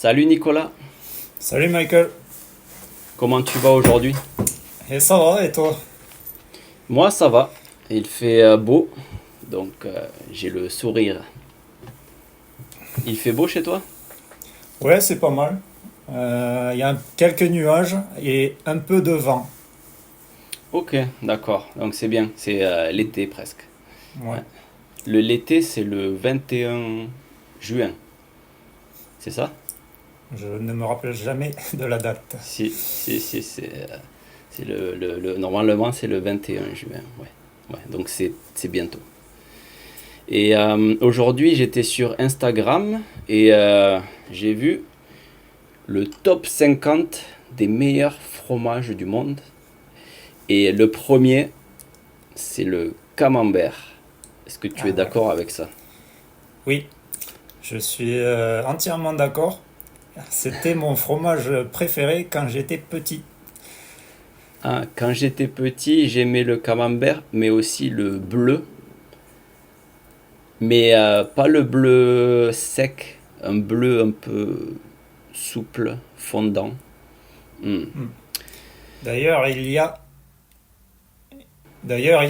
Salut Nicolas, Salut Michael, comment tu vas aujourd'hui? et ça va et toi? Moi ça va, il fait beau, donc j'ai le sourire. Il fait beau chez toi? Ouais, c'est pas mal. Il y a quelques nuages et un peu de vent. Ok, d'accord, donc c'est bien, c'est l'été presque. Ouais, Ouais. L'été c'est le 21 juin, c'est ça? je ne me rappelle jamais de la date. Si, c'est normalement c'est le 21 juin, ouais. Ouais, donc c'est bientôt. Et aujourd'hui j'étais sur Instagram et j'ai vu le top 50 des meilleurs fromages du monde. Et le premier, c'est le camembert. Est-ce que tu es Ah ouais. d'accord avec ça? Oui, je suis entièrement d'accord. C'était mon fromage préféré quand j'étais petit. Ah, quand j'étais petit, j'aimais le camembert, mais aussi le bleu. Mais pas le bleu sec, un bleu un peu souple, fondant. Hmm. Hmm. D'ailleurs, il y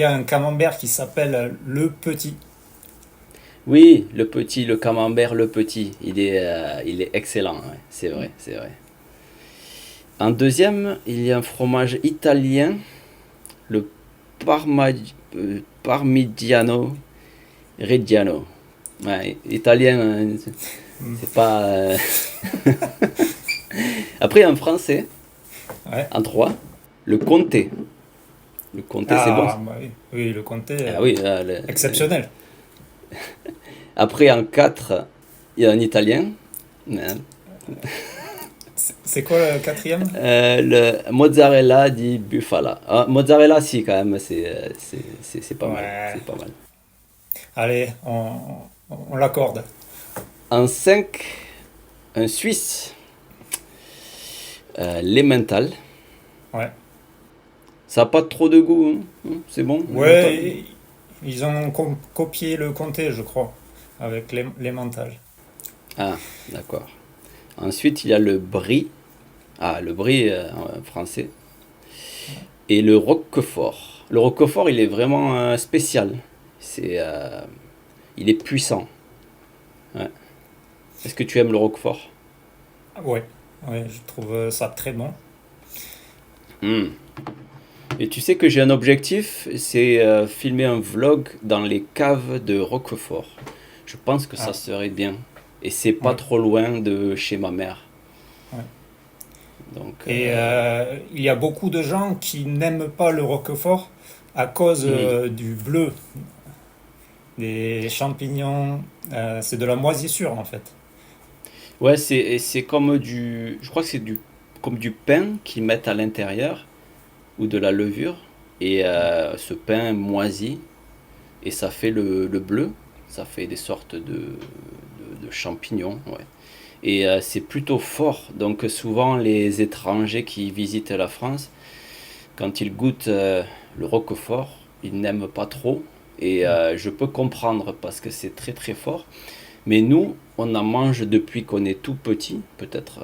a un camembert qui s'appelle le petit. Oui, le camembert, le petit, il est excellent, ouais. C'est vrai, c'est vrai. En deuxième, il y a un fromage italien, le Parma- Parmigiano Reggiano. Ouais, italien, hein, Hmm. c'est pas. Après, en français, Ouais. en 3, le comté. Le comté, c'est bon. Ah, bah oui, oui, le comté, Ah oui, exceptionnel. après, en 4, il y a un italien. Hein. C'est quoi le quatrième? Le mozzarella di bufala. Ah, mozzarella, si, quand même, c'est pas mal. Ouais, C'est pas mal. allez, on l'accorde. En 5, un Suisse, l'emmental. Ouais. Ça n'a pas trop de goût, hein. C'est bon, l'emmental. Ouais, ils ont copié le comté, je crois, avec les mentales. Ah, d'accord. Ensuite, il y a le brie. Ah, le brie en français. Et le roquefort. Le roquefort, il est vraiment spécial. C'est, il est puissant. Ouais. Est-ce que tu aimes le roquefort? Ouais, ouais, je trouve ça très bon. Hmm. Et tu sais que j'ai un objectif, c'est filmer un vlog dans les caves de Roquefort. Je pense que ça Ah, serait bien. Et c'est pas ouais, trop loin de chez ma mère. ouais. Donc, Et il y a beaucoup de gens qui n'aiment pas le roquefort à cause hmm. du bleu, des champignons. C'est de la moisissure en fait. Ouais, c'est comme du. Je crois que c'est comme du pain qu'ils mettent à l'intérieur ou de la levure. Et ce pain moisit et ça fait le bleu. Ça fait des sortes de champignons. Ouais. Et c'est plutôt fort. Donc souvent les étrangers qui visitent la France, quand ils goûtent le roquefort, ils n'aiment pas trop. Et je peux comprendre parce que c'est très très fort. Mais nous, on en mange depuis qu'on est tout petit, peut-être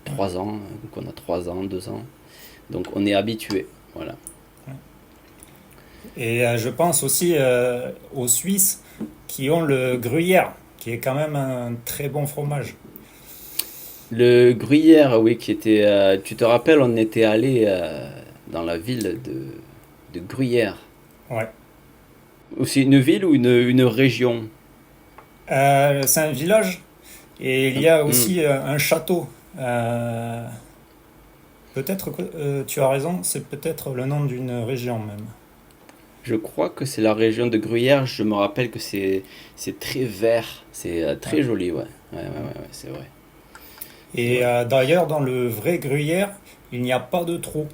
3 ans, qu'on a 3 ans, 2 ans. Donc on est habitué. Voilà. Et je pense aussi aux Suisses qui ont le gruyère, qui est quand même un très bon fromage. Le gruyère, oui, qui était. Tu te rappelles, on était allé dans la ville de Gruyère. Ouais. Aussi une ville ou une région? C'est un village et il y a Hmm. aussi un château. Euh, Peut-être que tu as raison, c'est peut-être le nom d'une région même. Je crois que c'est la région de Gruyère. Je me rappelle que c'est très vert. C'est Ouais. très joli, ouais. Ouais, c'est vrai. C'est Et vrai. d'ailleurs, dans le vrai gruyère, il n'y a pas de trou.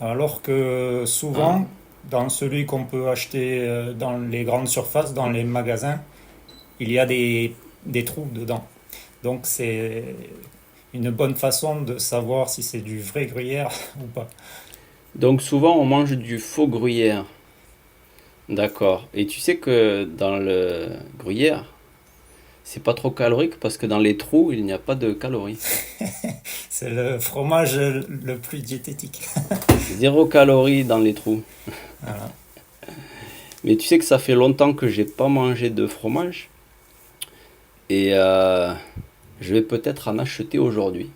Alors que Ah, souvent, dans celui qu'on peut acheter dans les grandes surfaces, dans les magasins, il y a des trous dedans. Donc c'est une bonne façon de savoir si c'est du vrai gruyère ou pas. donc souvent on mange du faux gruyère. D'accord. Et tu sais que dans le gruyère, c'est pas trop calorique parce que dans les trous, il n'y a pas de calories. C'est le fromage le plus diététique. Zéro calorie dans les trous. Voilà. Mais tu sais que ça fait longtemps que j'ai pas mangé de fromage et je vais peut-être en acheter aujourd'hui.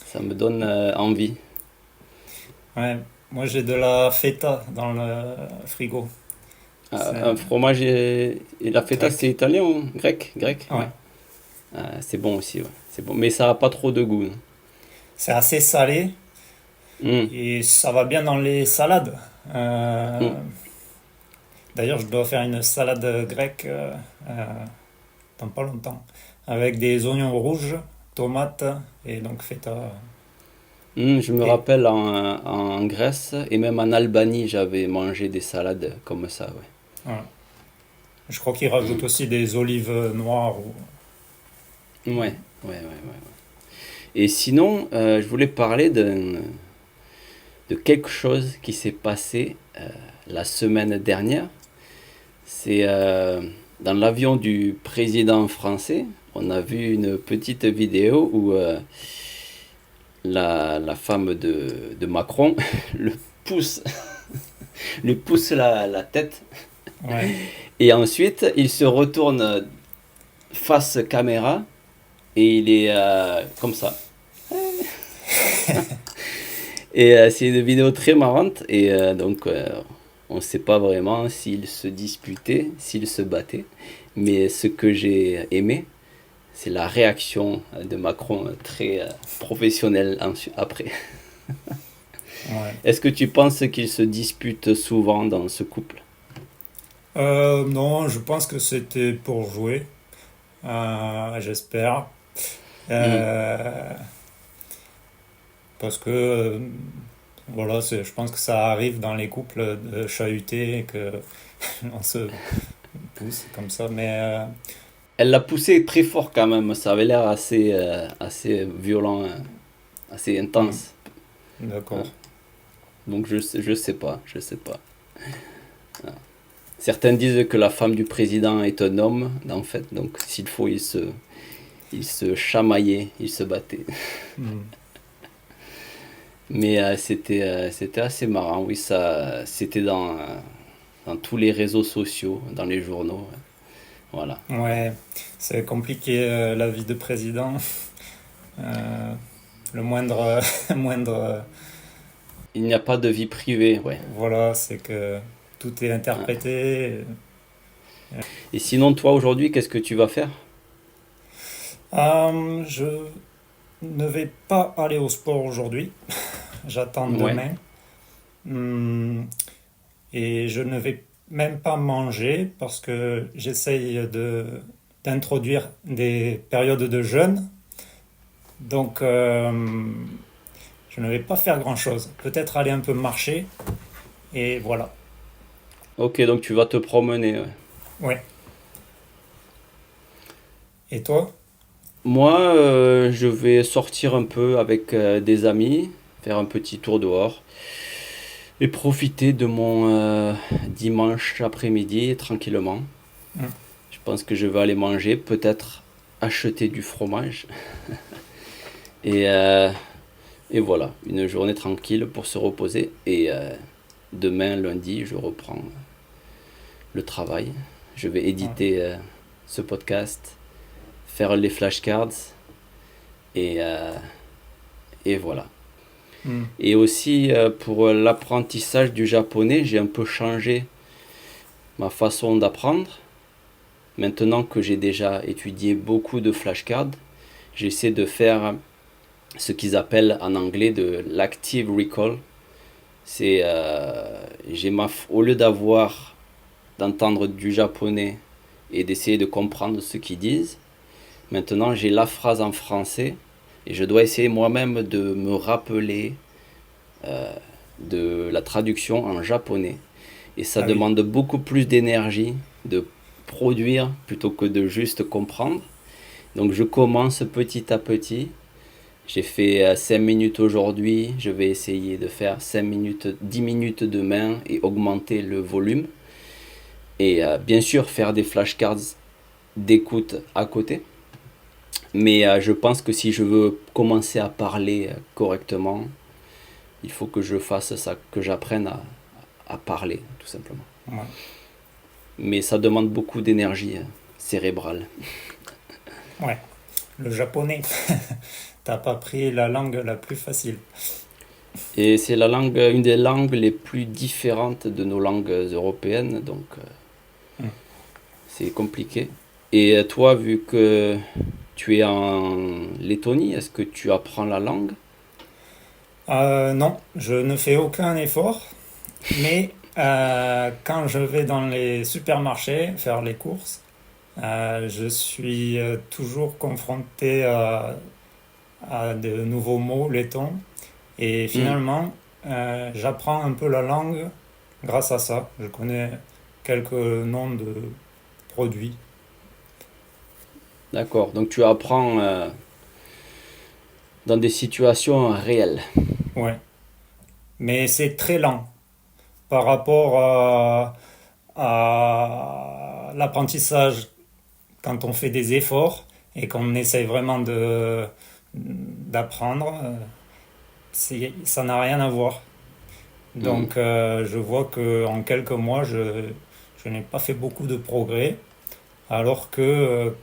Ça me donne envie. Ouais. Moi, j'ai de la feta dans le frigo. C'est Un fromage et la feta, c'est grec. italien ou grec? Grec, ouais. Ouais. C'est bon aussi, ouais. C'est bon, mais ça a pas trop de goût. C'est assez salé Hum, et ça va bien dans les salades. hum. Euh, D'ailleurs, je dois faire une salade grecque dans pas longtemps avec des oignons rouges, tomates et donc feta. Je me Et rappelle en Grèce et même en Albanie, j'avais mangé des salades comme ça, ouais. voilà. Je crois qu'ils rajoutent aussi des olives noires. Ouais, ouais, ouais, ouais. Et sinon, je voulais parler de quelque chose qui s'est passé la semaine dernière. C'est dans l'avion du président français, on a vu une petite vidéo où la femme de Macron le pousse, lui pousse la tête. Ouais. Et ensuite, il se retourne face caméra et il est comme ça. Et c'est une vidéo très marrante et donc on ne sait pas vraiment s'ils se disputaient, s'ils se battaient. Mais ce que j'ai aimé, c'est la réaction de Macron très professionnelle après. Ouais. Est-ce que tu penses qu'ils se disputent souvent dans ce couple? Non, je pense que c'était pour jouer. J'espère. Hmm. Euh, Parce que voilà, je pense que ça arrive dans les couples de chahuter et que on se pousse comme ça. Mais Elle l'a poussé très fort quand même, ça avait l'air assez violent, assez hmm, intense. Hein. d'accord. Donc je sais pas, je sais pas. Certains disent que la femme du président est un homme, en fait, donc s'il faut, il se chamaillait, il se battait. Hmm. Mais c'était assez marrant, oui, ça, c'était dans tous les réseaux sociaux, dans les journaux, voilà. Ouais, c'est compliqué la vie de président. Euh, le moindre, moindre, Il n'y a pas de vie privée, ouais. voilà, c'est que tout est Hein. interprété. Et sinon, toi, aujourd'hui, qu'est-ce que tu vas faire? Je ne vais pas aller au sport aujourd'hui. J'attends Ouais. demain. Hmm, et je ne vais même pas manger parce que j'essaye d'introduire des périodes de jeûne. Donc, je ne vais pas faire grand-chose. Peut-être aller un peu marcher. Et voilà. Ok, donc tu vas te promener, ouais. Ouais. Et toi? Moi, je vais sortir un peu avec des amis, faire un petit tour dehors et profiter de mon dimanche après-midi tranquillement. Hmm. Je pense que je vais aller manger, peut-être acheter du fromage et, euh, et voilà, une journée tranquille pour se reposer. Et demain, lundi, je reprends le travail. Je vais Ouais. éditer ce podcast, faire les flashcards et, euh, et voilà. Hmm. Et aussi pour l'apprentissage du japonais, j'ai un peu changé ma façon d'apprendre. Maintenant que j'ai déjà étudié beaucoup de flashcards, j'essaie de faire ce qu'ils appellent en anglais de l'active recall. C'est au lieu d'entendre du japonais et d'essayer de comprendre ce qu'ils disent, maintenant j'ai la phrase en français et je dois essayer moi-même de me rappeler euh, de la traduction en japonais. Et ça Ah oui. demande beaucoup plus d'énergie de produire plutôt que de juste comprendre. Donc je commence petit à petit. J'ai fait 5 minutes aujourd'hui, je vais essayer de faire 5 minutes, 10 minutes demain et augmenter le volume. Et bien sûr faire des flashcards d'écoute à côté. Mais je pense que si je veux commencer à parler correctement, il faut que je fasse ça, que j'apprenne à parler, tout simplement. Ouais. Mais ça demande beaucoup d'énergie cérébrale. Ouais. Le japonais. T'as pas pris la langue la plus facile. Et c'est la langue, une des langues les plus différentes de nos langues européennes, donc Hmm. c'est compliqué. Et toi, vu que tu es en Lettonie, est-ce que tu apprends la langue? Non, je ne fais aucun effort, mais quand je vais dans les supermarchés faire les courses, je suis toujours confronté à de nouveaux mots lettons. Et Hmm, finalement, j'apprends un peu la langue grâce à ça. Je connais quelques noms de produits. d'accord, donc tu apprends dans des situations réelles. Ouais. Mais c'est très lent par rapport à l'apprentissage quand on fait des efforts et qu'on essaye vraiment d'apprendre. Ça n'a rien à voir. Hmm. Donc je vois que en quelques mois, je n'ai pas fait beaucoup de progrès, alors que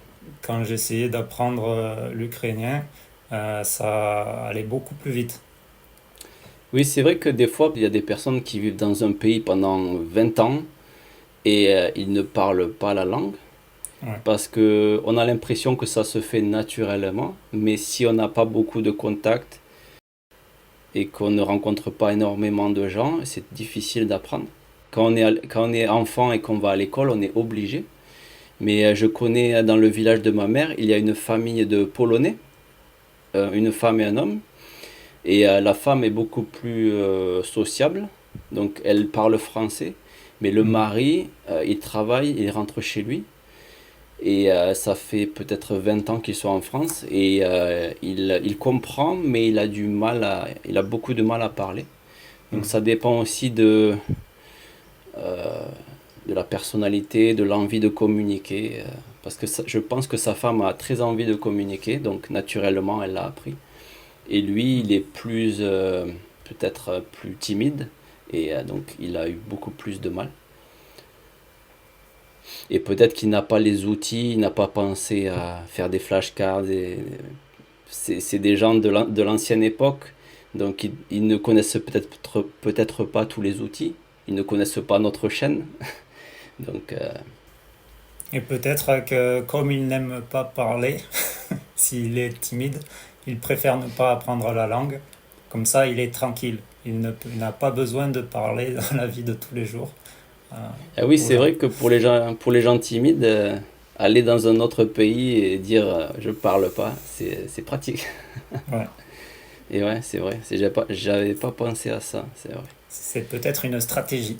quand j'essayais d'apprendre l'ukrainien, ça allait beaucoup plus vite. Oui, c'est vrai que des fois, il y a des personnes qui vivent dans un pays pendant 20 ans et ils ne parlent pas la langue Ouais. parce que on a l'impression que ça se fait naturellement, mais si on n'a pas beaucoup de contacts et qu'on ne rencontre pas énormément de gens, c'est difficile d'apprendre. Quand on est enfant et qu'on va à l'école, on est obligé. Mais je connais dans le village de ma mère, il y a une famille de Polonais, une femme et un homme. Et la femme est beaucoup plus sociable, donc elle parle français. Mais le Mm. mari, il travaille, il rentre chez lui. Et ça fait peut-être 20 ans qu'ils sont en France. Et il comprend, mais il a beaucoup de mal à parler. Donc Mm. ça dépend aussi euh, de la personnalité, de l'envie de communiquer. Parce que je pense que sa femme a très envie de communiquer, donc naturellement elle l'a appris. Et lui, il est plus, peut-être plus timide, et donc il a eu beaucoup plus de mal. Et peut-être qu'il n'a pas les outils, il n'a pas pensé à faire des flashcards. C'est des gens de l'ancienne époque, donc ils ne connaissent peut-être pas tous les outils, ils ne connaissent pas notre chaîne. Donc, Et peut-être que comme il n'aime pas parler, s'il est timide, il préfère ne pas apprendre la langue. Comme ça, il est tranquille. Il n'a pas besoin de parler dans la vie de tous les jours euh, ah oui, aux c'est gens. vrai que pour les gens timides, aller dans un autre pays et dire je parle pas, c'est pratique. Ouais. Et ouais, c'est vrai. J'avais pas pensé à ça, c'est vrai. C'est peut-être une stratégie.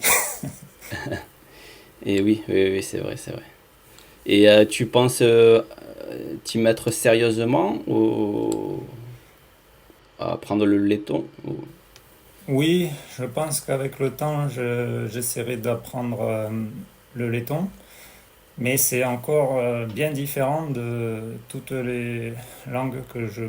Et oui, oui, oui, c'est vrai, c'est vrai. Et tu penses t'y mettre sérieusement à apprendre le laiton Oui, je pense qu'avec le temps, j'essaierai d'apprendre le laiton, mais c'est encore bien différent de toutes les langues que je